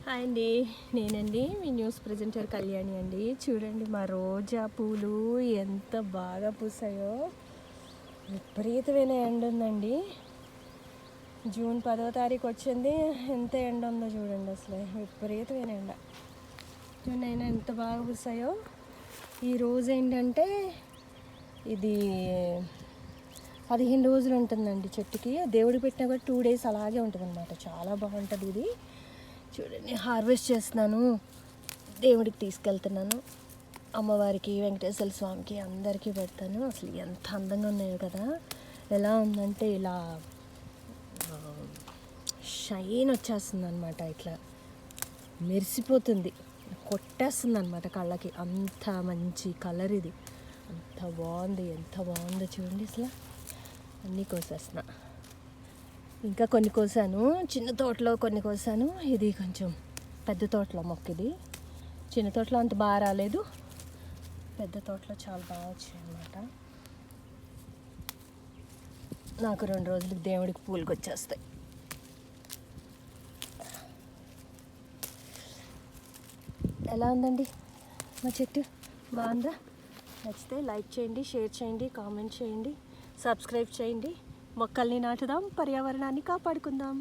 Hi అండి, నేనండి మీ news presenter Kalyani అండి. చూడండి మా రోజా పూలు ఎంత బాగా పూసాయో. విపరీతమైన ఎండ ఉందండి. జూన్ 10వ తారీఖు వచ్చింది, ఎంత ఎండ ఉందో చూడండి. అసలు విపరీతమైన ఎండ. చూడండి అయినా ఎంత బాగా పూసాయో. ఈరోజు ఏంటంటే ఇది 15 రోజులు ఉంటుందండి చెట్టుకి. దేవుడికి పెట్టినా కూడా 2 days అలాగే ఉంటుంది అనమాట. చాలా బాగుంటుంది ఇది. చూడండి హార్వెస్ట్ చేస్తున్నాను, దేవుడికి తీసుకెళ్తున్నాను, అమ్మవారికి, వెంకటేశ్వర స్వామికి అందరికీ పెడతాను. అసలు ఎంత అందంగా ఉన్నాయో కదా. ఎలా ఉందంటే ఇలా షైన్ వచ్చేస్తుంది అనమాట, ఇట్లా మెరిసిపోతుంది, కొట్టేస్తుంది అనమాట కళ్ళకి. అంత మంచి కలర్ ఇది, అంత బాగుంది, ఎంత బాగుందో చూడండి. అసలు అన్నీ కోసేస్తున్నా. ఇంకా కొన్ని కోసాను, చిన్న తోటలో కొన్ని కోసాను. ఇది కొంచెం పెద్ద తోటలో మొక్క. ఇది చిన్న తోటలో అంత బాగా రాలేదు, పెద్ద తోటలో చాలా బాగా వచ్చాయి అన్నమాట. నాకు 2 రోజులకి దేవుడికి పూలకు వచ్చేస్తాయి. ఎలా ఉందండి మా చెట్టు? బాగుందా? నచ్చితే లైక్ చేయండి, షేర్ చేయండి, కామెంట్ చేయండి, సబ్స్క్రైబ్ చేయండి. మొక్కల్ని నాటుదాం, పర్యావరణాన్ని కాపాడుకుందాం.